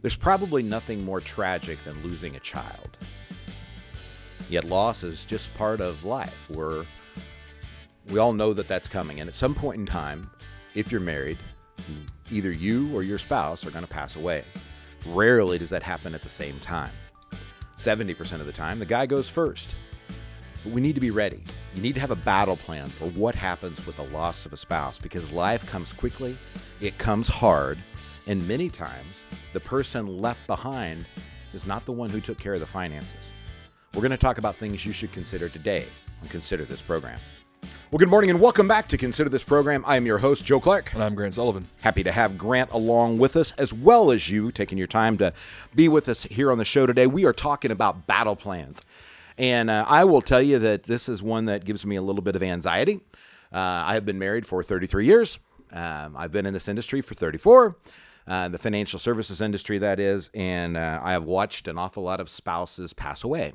There's probably nothing more tragic than losing a child. Yet loss is just part of life. We all know that that's coming. And at some point in time, if you're married, either you or your spouse are going to pass away. Rarely does that happen at the same time. 70% of the time, the guy goes first. But we need to be ready. You need to have a battle plan for what happens with the loss of a spouse, because life comes quickly, it comes hard, and many times the person left behind is not the one who took care of the finances. We're going to talk about things you should consider today on Consider This Program. Well, good morning and welcome back to Consider This Program. I am your host, Joe Clark. And I'm Grant Soliven. Happy to have Grant along with us, as well as you taking your time to be with us here on the show today. We are talking about battle plans. And I will tell you that this is one that gives me a little bit of anxiety. I have been married for 33 years. I've been in this industry for 34, the financial services industry, that is. And I have watched an awful lot of spouses pass away.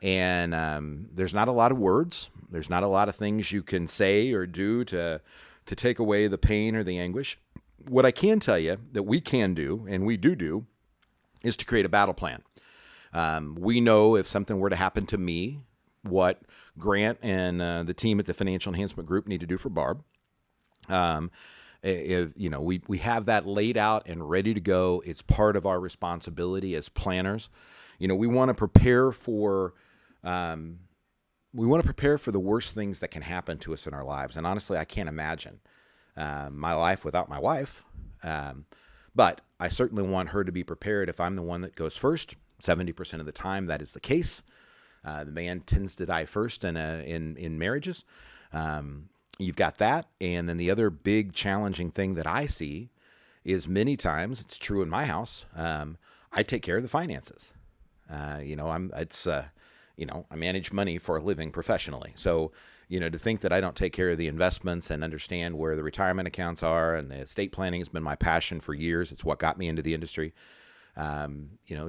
And there's not a lot of words. There's not a lot of things you can say or do to take away the pain or the anguish. What I can tell you that we can do, and we do, is to create a battle plan. We know if something were to happen to me, what Grant and the team at the Financial Enhancement Group need to do for Barb. We have that laid out and ready to go. It's part of our responsibility as planners. We want to prepare for the worst things that can happen to us in our lives. And honestly, I can't imagine my life without my wife. But I certainly want her to be prepared if I'm the one that goes first. 70% of the time, that is the case. The man tends to die first in marriages. You've got that. And then the other big challenging thing that I see is many times, it's true in my house, I take care of the finances. I manage money for a living professionally. So, to think that I don't take care of the investments and understand where the retirement accounts are, and the estate planning has been my passion for years. It's what got me into the industry.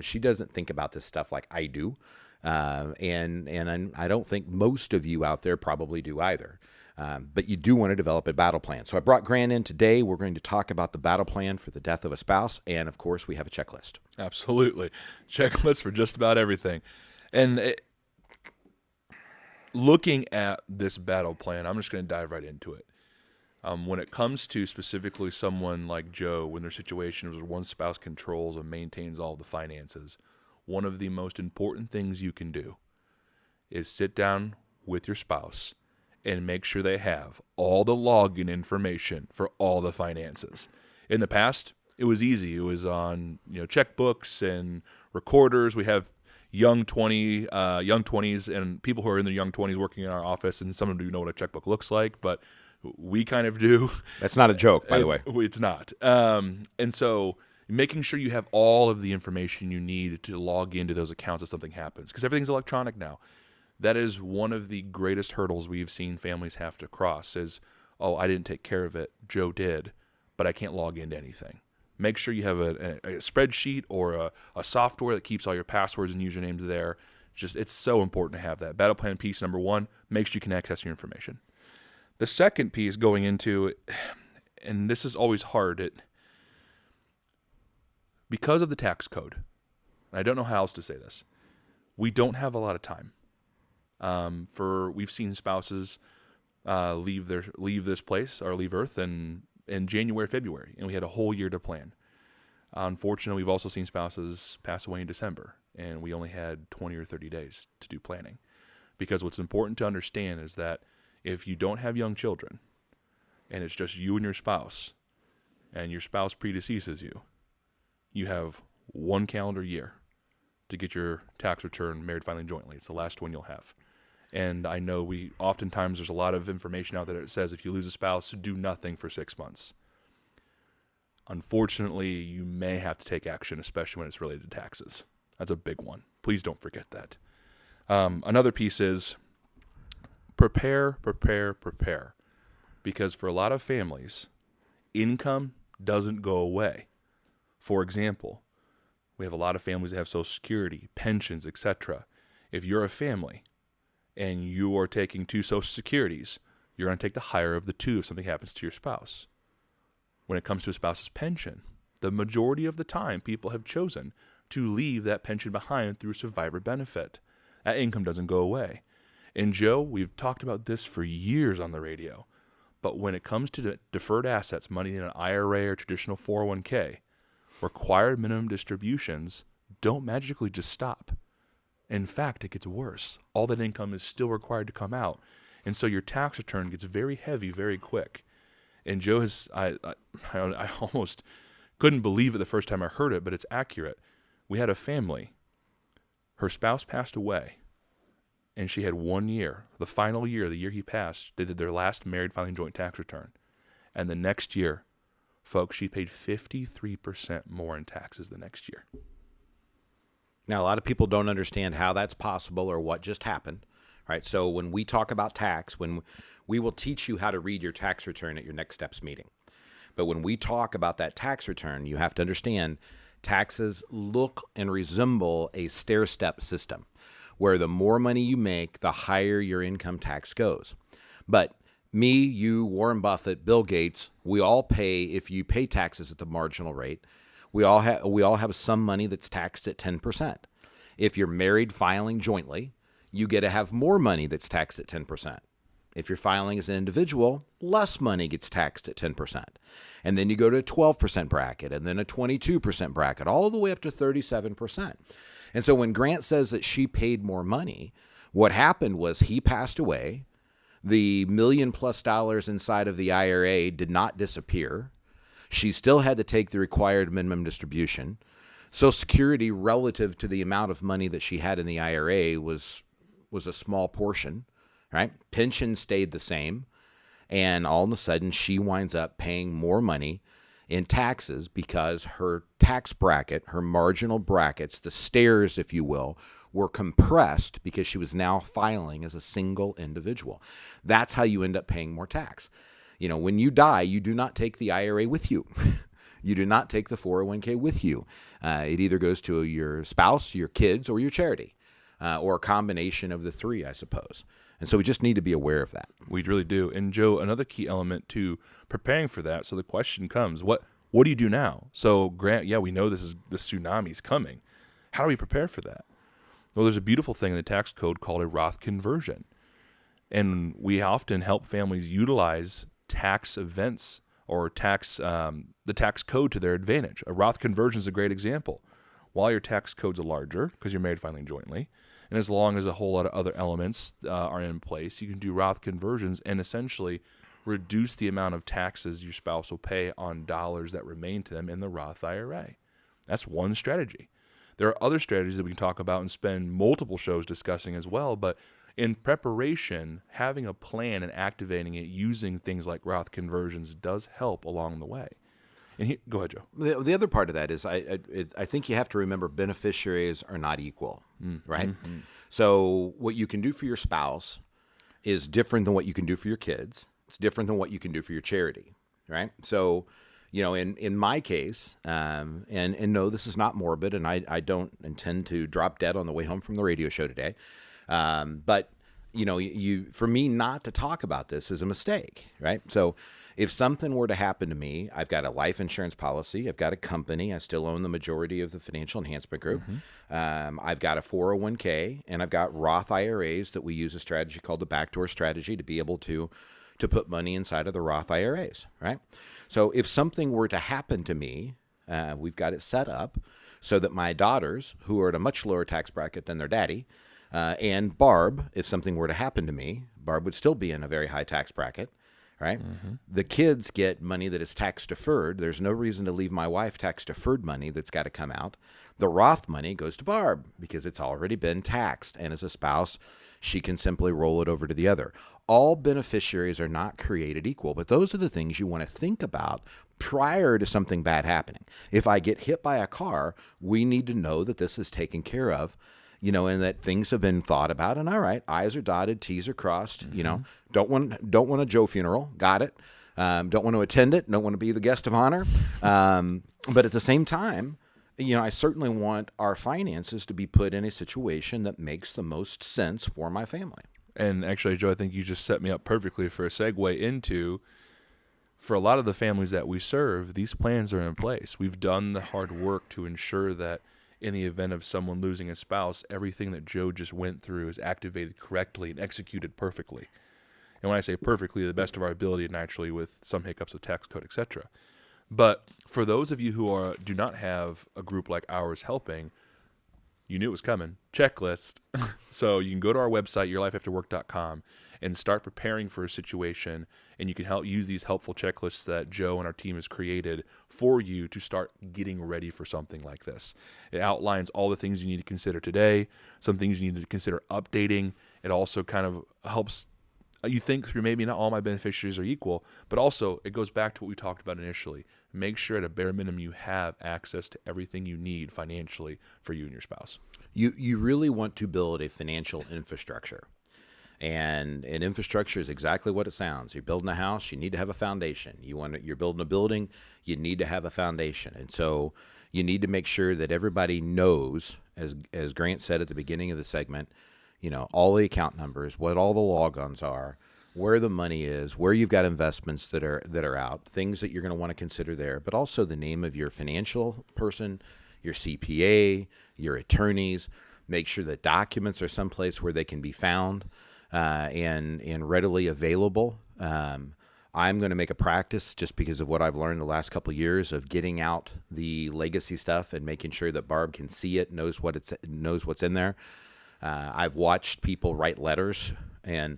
She doesn't think about this stuff like I do. And I don't think most of you out there probably do either. But you do want to develop a battle plan. So I brought Grant in today. We're going to talk about the battle plan for the death of a spouse. And of course, we have a checklist. Absolutely. Checklist for just about everything. And looking at this battle plan, I'm just going to dive right into it. When it comes to specifically someone like Joe, when their situation is where one spouse controls and maintains all the finances, one of the most important things you can do is sit down with your spouse and make sure they have all the login information for all the finances. In the past, it was easy. It was on checkbooks and recorders. We have young 20s and people who are in their young 20s working in our office, and some of you know what a checkbook looks like, but we kind of do. That's not a joke, by the way. It's not. And so making sure you have all of the information you need to log into those accounts if something happens, because everything's electronic now. That is one of the greatest hurdles we've seen families have to cross is, I didn't take care of it. Joe did, but I can't log into anything. Make sure you have a spreadsheet or a software that keeps all your passwords and usernames there. It's so important to have that. Battle plan piece number one, make sure you can access your information. The second piece going into, and this is always hard, because of the tax code, and I don't know how else to say this, we don't have a lot of time. We've seen spouses leave this place or leave Earth in January, February, and we had a whole year to plan. Unfortunately, we've also seen spouses pass away in December, and we only had 20 or 30 days to do planning. Because what's important to understand is that if you don't have young children, and it's just you and your spouse predeceases you, you have one calendar year to get your tax return married, filing jointly. It's the last one you'll have. And I know oftentimes there's a lot of information out there that says if you lose a spouse, do nothing for 6 months. Unfortunately, you may have to take action, especially when it's related to taxes. That's a big one. Please don't forget that. Another piece is prepare. Because for a lot of families, income doesn't go away. For example, we have a lot of families that have Social Security, pensions, etc. If you're a family and you are taking 2 Social Securities, you're going to take the higher of the 2 if something happens to your spouse. When it comes to a spouse's pension, the majority of the time, people have chosen to leave that pension behind through survivor benefit. That income doesn't go away. And Joe, we've talked about this for years on the radio, but when it comes to deferred assets, money in an IRA or traditional 401k, required minimum distributions don't magically just stop. In fact, it gets worse. All that income is still required to come out. And so your tax return gets very heavy very quick. And Joe I almost couldn't believe it the first time I heard it, but it's accurate. We had a family. Her spouse passed away, and she had 1 year. The final year, the year he passed, they did their last married filing joint tax return. And the next year, folks, she paid 53% more in taxes the next year. Now, a lot of people don't understand how that's possible or what just happened, right? So when we talk about tax, when we will teach you how to read your tax return at your Next Steps meeting. But when we talk about that tax return, you have to understand taxes look and resemble a stair-step system where the more money you make, the higher your income tax goes. But me, you, Warren Buffett, Bill Gates, we all pay, if you pay taxes at the marginal rate, we all have some money that's taxed at 10%. If you're married filing jointly, you get to have more money that's taxed at 10%. If you're filing as an individual, less money gets taxed at 10%. And then you go to a 12% bracket and then a 22% bracket, all the way up to 37%. And so when Grant says that she paid more money, what happened was he passed away. The $1 million+ inside of the IRA did not disappear. She still had to take the required minimum distribution. Social Security, relative to the amount of money that she had in the IRA, was a small portion, right? Pension stayed the same. And all of a sudden, she winds up paying more money in taxes because her tax bracket, her marginal brackets, the stairs, if you will, were compressed because she was now filing as a single individual. That's how you end up paying more tax. You know, when you die, you do not take the IRA with you. You do not take the 401k with you. It either goes to your spouse, your kids, or your charity, or a combination of the three, I suppose. And so we just need to be aware of that. We really do. And Joe, another key element to preparing for that. So the question comes, what do you do now? So Grant, yeah, we know this tsunami's coming. How do we prepare for that? Well, there's a beautiful thing in the tax code called a Roth conversion. And we often help families utilize tax events or the tax code to their advantage. A Roth conversion is a great example. While your tax codes are larger because you're married filing jointly, and as long as a whole lot of other elements are in place, you can do Roth conversions and essentially reduce the amount of taxes your spouse will pay on dollars that remain to them in the Roth IRA. That's one strategy. There are other strategies that we can talk about and spend multiple shows discussing as well, but in preparation, having a plan and activating it using things like Roth conversions does help along the way. And go ahead, Joe. The other part of that is I think you have to remember beneficiaries are not equal, right? Mm-hmm. So what you can do for your spouse is different than what you can do for your kids. It's different than what you can do for your charity, right? So, you know, in my case, and no, this is not morbid, and I don't intend to drop dead on the way home from the radio show today. But, you know, for me not to talk about this is a mistake, right? So if something were to happen to me, I've got a life insurance policy. I've got a company. I still own the majority of the Financial Enhancement Group. Mm-hmm. I've got a 401k, and I've got Roth IRAs that we use a strategy called the backdoor strategy to be able to put money inside of the Roth IRAs, right? So if something were to happen to me, we've got it set up so that my daughters, who are at a much lower tax bracket than their daddy, and Barb, if something were to happen to me, Barb would still be in a very high tax bracket, right? Mm-hmm. The kids get money that is tax deferred. There's no reason to leave my wife tax deferred money that's got to come out. The Roth money goes to Barb because it's already been taxed. And as a spouse, she can simply roll it over to the other. All beneficiaries are not created equal, but those are the things you want to think about prior to something bad happening. If I get hit by a car, we need to know that this is taken care of, you know, and that things have been thought about. And all right, I's are dotted, T's are crossed. Mm-hmm. You know, don't want a Joe funeral. Got it. Don't want to attend it. Don't want to be the guest of honor. But at the same time, you know, I certainly want our finances to be put in a situation that makes the most sense for my family. And actually, Joe, I think you just set me up perfectly for a segue into For a lot of the families that we serve, these plans are in place. We've done the hard work to ensure that in the event of someone losing a spouse, everything that Joe just went through is activated correctly and executed perfectly. And when I say perfectly, the best of our ability, naturally, with some hiccups of tax code, etc. But for those of you who do not have a group like ours helping, you knew it was coming. Checklist. So you can go to our website, yourlifeafterwork.com, and start preparing for a situation. And you can use these helpful checklists that Joe and our team has created for you to start getting ready for something like this. It outlines all the things you need to consider today, some things you need to consider updating. It also kind of helps you think through, maybe not all my beneficiaries are equal, but also it goes back to what we talked about initially. Make sure at a bare minimum you have access to everything you need financially for you and your spouse. You really want to build a financial infrastructure. And an infrastructure is exactly what it sounds. You're building a house, you need to have a foundation. You're building a building, you need to have a foundation. And so you need to make sure that everybody knows, as Grant said at the beginning of the segment, all the account numbers, what all the logons are, where the money is, where you've got investments that are out, things that you're going to want to consider there, but also the name of your financial person, your CPA, your attorneys. Make sure that documents are someplace where they can be found and readily available. I'm going to make a practice, just because of what I've learned the last couple of years, of getting out the legacy stuff and making sure that Barb can see it, knows what's in there. I've watched people write letters and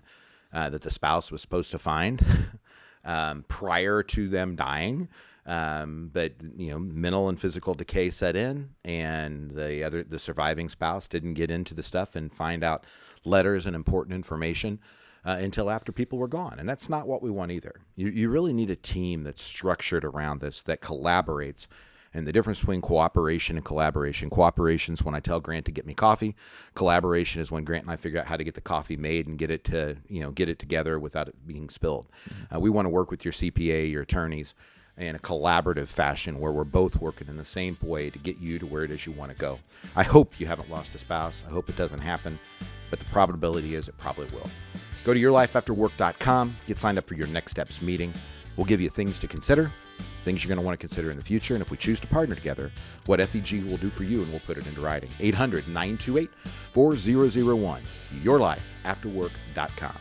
that the spouse was supposed to find prior to them dying. But mental and physical decay set in, and the surviving spouse didn't get into the stuff and find out letters and important information until after people were gone. And that's not what we want either. You really need a team that's structured around this, that collaborates. And the difference between cooperation and collaboration. Cooperation is when I tell Grant to get me coffee. Collaboration is when Grant and I figure out how to get the coffee made and get it together without it being spilled. We want to work with your CPA, your attorneys, in a collaborative fashion where we're both working in the same way to get you to where it is you want to go. I hope you haven't lost a spouse. I hope it doesn't happen, but the probability is it probably will. Go to yourlifeafterwork.com, get signed up for your Next Steps meeting. We'll give you things to consider, things you're going to want to consider in the future, and if we choose to partner together, what FEG will do for you, and we'll put it into writing. 800-928-4001, yourlifeafterwork.com.